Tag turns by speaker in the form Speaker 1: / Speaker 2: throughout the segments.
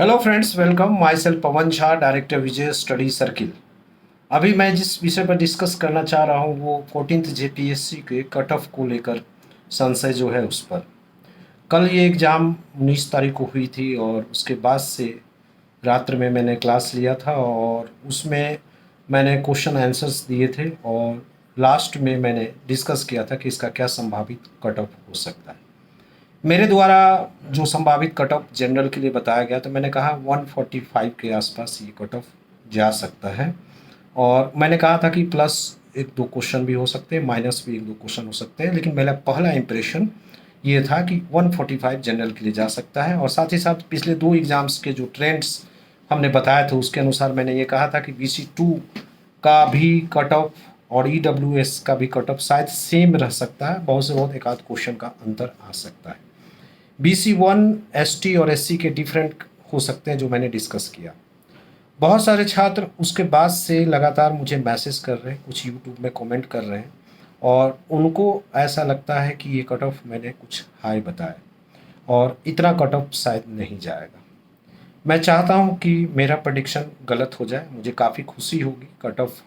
Speaker 1: Hello friends, welcome. My self Pawan Jha, director Vijay study circle. अभी मैं जिस विषय पर डिस्कस करना चाह रहा हूँ वो 14th जेपीएससी के कट ऑफ को लेकर संशय जो है उस पर। कल ये एग्ज़ाम 19 तारीख को हुई थी और उसके बाद से रात्र में मैंने क्लास लिया था और उसमें मैंने क्वेश्चन आंसर्स दिए थे और लास्ट में मैंने डिस्कस किया था कि इसका क्या संभावित कट ऑफ हो सकता है। मेरे द्वारा जो संभावित कट ऑफ जनरल के लिए बताया गया तो मैंने कहा 145 के आसपास ये कट ऑफ जा सकता है। और मैंने कहा था कि प्लस एक दो क्वेश्चन भी हो सकते हैं, माइनस भी एक दो क्वेश्चन हो सकते हैं, लेकिन मेरा पहला इंप्रेशन ये था कि 145 जनरल के लिए जा सकता है। और साथ ही साथ पिछले दो एग्ज़ाम्स के जो ट्रेंड्स हमने बताए थे उसके अनुसार मैंने ये कहा था कि BC2 का भी कट ऑफ और EWS का भी कट ऑफ शायद सेम रह सकता है, बहुत से बहुत एक आध क्वेश्चन का अंतर आ सकता है। BC1 ST और SC के डिफरेंट हो सकते हैं जो मैंने डिस्कस किया। बहुत सारे छात्र उसके बाद से लगातार मुझे मैसेज कर रहे हैं, कुछ यूट्यूब में कमेंट कर रहे हैं और उनको ऐसा लगता है कि ये कट ऑफ मैंने कुछ हाई बताया और इतना कट ऑफ शायद नहीं जाएगा। मैं चाहता हूँ कि मेरा प्रेडिक्शन गलत हो जाए, मुझे काफ़ी खुशी होगी। कट ऑफ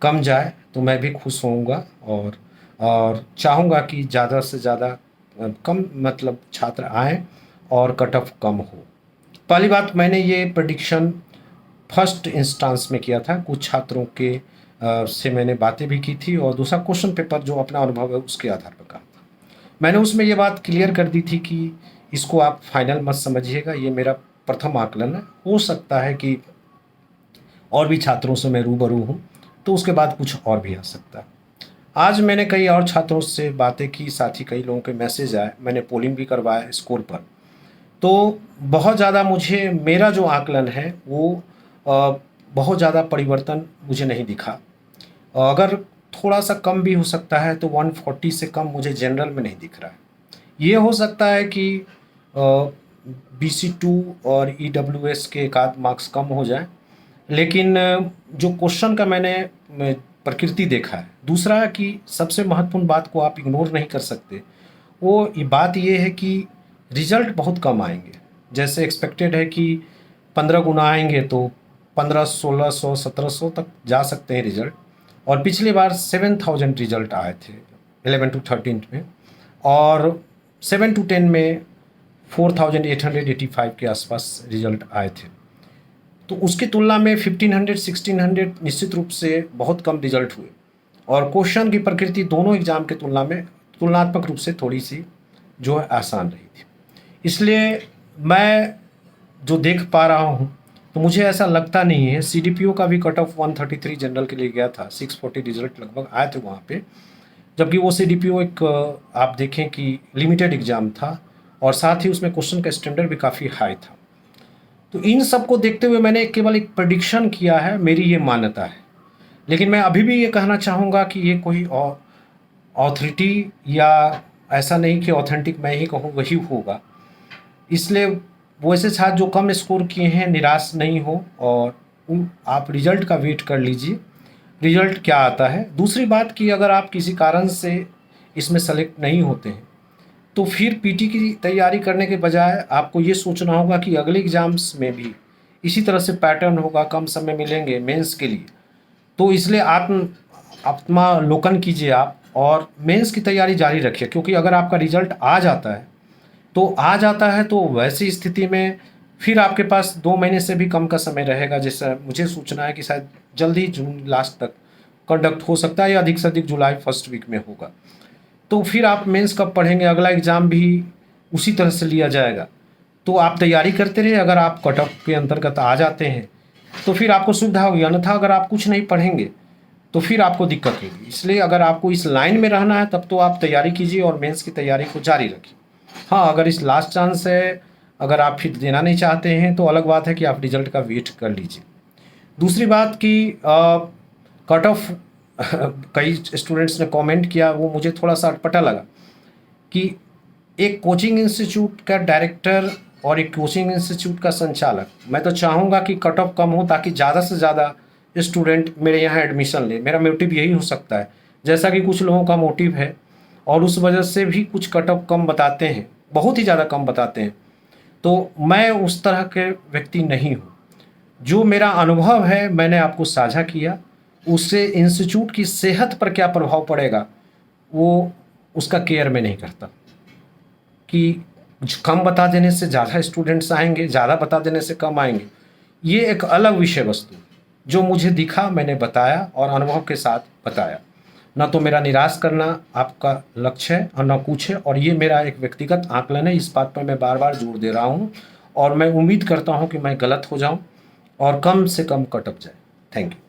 Speaker 1: कम जाए तो मैं भी खुश होऊंगा और चाहूँगा कि ज़्यादा से ज़्यादा कम मतलब छात्र आएँ और कट ऑफ कम हो। पहली बात, मैंने ये प्रेडिक्शन फर्स्ट इंस्टांस में किया था, कुछ छात्रों के से मैंने बातें भी की थी और दूसरा क्वेश्चन पेपर जो अपना अनुभव है उसके आधार पर कहा था। मैंने उसमें ये बात क्लियर कर दी थी कि इसको आप फाइनल मत समझिएगा, ये मेरा प्रथम आकलन है। हो सकता है कि और भी छात्रों से मैं रूबरू हूँ तो उसके बाद कुछ और भी आ सकता है। आज मैंने कई और छात्रों से बातें की, साथ ही कई लोगों के मैसेज आए, मैंने पोलिंग भी करवाया स्कोर पर। तो बहुत ज़्यादा मुझे मेरा जो आकलन है वो बहुत ज़्यादा परिवर्तन मुझे नहीं दिखा। अगर थोड़ा सा कम भी हो सकता है तो 140 से कम मुझे जनरल में नहीं दिख रहा है। ये हो सकता है कि BC2 और EWS के एक आध मार्क्स कम हो जाए, लेकिन जो क्वेश्चन का मैंने प्रकृति देखा है, दूसरा कि सबसे महत्वपूर्ण बात को आप इग्नोर नहीं कर सकते, वो ये बात ये है कि रिजल्ट बहुत कम आएंगे। जैसे एक्सपेक्टेड है कि 15 गुना आएंगे तो 1500, 1600, 1700 तक जा सकते हैं रिजल्ट। और पिछली बार 7000 रिजल्ट आए थे 11 to 13 में और 7 to 10 में 4885 के आसपास रिजल्ट आए थे। तो उसकी तुलना में 1500, 1600 निश्चित रूप से बहुत कम रिजल्ट हुए और क्वेश्चन की प्रकृति दोनों एग्ज़ाम के तुलना में तुलनात्मक रूप से थोड़ी सी जो है आसान रही थी। इसलिए मैं जो देख पा रहा हूँ तो मुझे ऐसा लगता नहीं है। CDPO का भी कट ऑफ 133 जनरल के लिए गया था, 640 रिजल्ट लगभग आए थे वहाँ पे, जबकि वो CDPO एक आप देखें कि लिमिटेड एग्ज़ाम था और साथ ही उसमें क्वेश्चन का स्टैंडर्ड भी काफ़ी हाई था। तो इन सब को देखते हुए मैंने केवल एक प्रेडिक्शन किया है, मेरी ये मान्यता है। लेकिन मैं अभी भी ये कहना चाहूँगा कि ये कोई ऑथोरिटी या ऐसा नहीं कि ऑथेंटिक मैं ही कहूँ वही होगा। इसलिए वैसे छात्र जो कम स्कोर किए हैं निराश नहीं हो और आप रिजल्ट का वेट कर लीजिए, रिजल्ट क्या आता है। दूसरी बात कि अगर आप किसी कारण से इसमें सेलेक्ट नहीं होते हैं तो फिर PT की तैयारी करने के बजाय आपको ये सोचना होगा कि अगले एग्ज़ाम्स में भी इसी तरह से पैटर्न होगा, कम समय मिलेंगे मेंस के लिए। तो इसलिए आत्मालोकन कीजिए आप और मेंस की तैयारी जारी रखिए, क्योंकि अगर आपका रिजल्ट आ जाता है तो वैसी स्थिति में फिर आपके पास 2 महीने से भी कम का समय रहेगा। जैसा मुझे सूचना है कि शायद जल्दी जून लास्ट तक कंडक्ट हो सकता है या अधिक से अधिक जुलाई फर्स्ट वीक में होगा। तो फिर आप मेंस कब पढ़ेंगे, अगला एग्ज़ाम भी उसी तरह से लिया जाएगा। तो आप तैयारी करते रहिए, अगर आप कट ऑफ के अंतर्गत आ जाते हैं तो फिर आपको सुविधा होगी, अन्यथा अगर आप कुछ नहीं पढ़ेंगे तो फिर आपको दिक्कत होगी। इसलिए अगर आपको इस लाइन में रहना है तब तो आप तैयारी कीजिए और मेंस की तैयारी को जारी रखिए। हाँ, अगर इस लास्ट चांस है, अगर आप फिर देना नहीं चाहते हैं तो अलग बात है कि आप रिजल्ट का वेट कर लीजिए। दूसरी बात कि कट ऑफ कई स्टूडेंट्स ने कमेंट किया, वो मुझे थोड़ा सा अटपटा लगा कि एक कोचिंग इंस्टीट्यूट का डायरेक्टर और एक कोचिंग इंस्टीट्यूट का संचालक, मैं तो चाहूँगा कि कट ऑफ कम हो ताकि ज़्यादा से ज़्यादा स्टूडेंट मेरे यहाँ एडमिशन ले। मेरा मोटिव यही हो सकता है, जैसा कि कुछ लोगों का मोटिव है और उस वजह से भी कुछ कट ऑफ कम बताते हैं, बहुत ही ज़्यादा कम बताते हैं। तो मैं उस तरह के व्यक्ति नहीं हूँ। जो मेरा अनुभव है मैंने आपको साझा किया, उससे इंस्टीट्यूट की सेहत पर क्या प्रभाव पड़ेगा वो उसका केयर मैं नहीं करता कि कम बता देने से ज़्यादा स्टूडेंट्स आएंगे, ज़्यादा बता देने से कम आएंगे। ये एक अलग विषय वस्तु जो मुझे दिखा मैंने बताया और अनुभव के साथ बताया। ना तो मेरा निराश करना आपका लक्ष्य है और ना कुछ है, और ये मेरा एक व्यक्तिगत आकलन है। इस बात पर मैं बार बार जोर दे रहा हूँ और मैं उम्मीद करता हूँ कि मैं गलत हो जाऊँ और कम से कम कट ऑफ जाए। Thank you.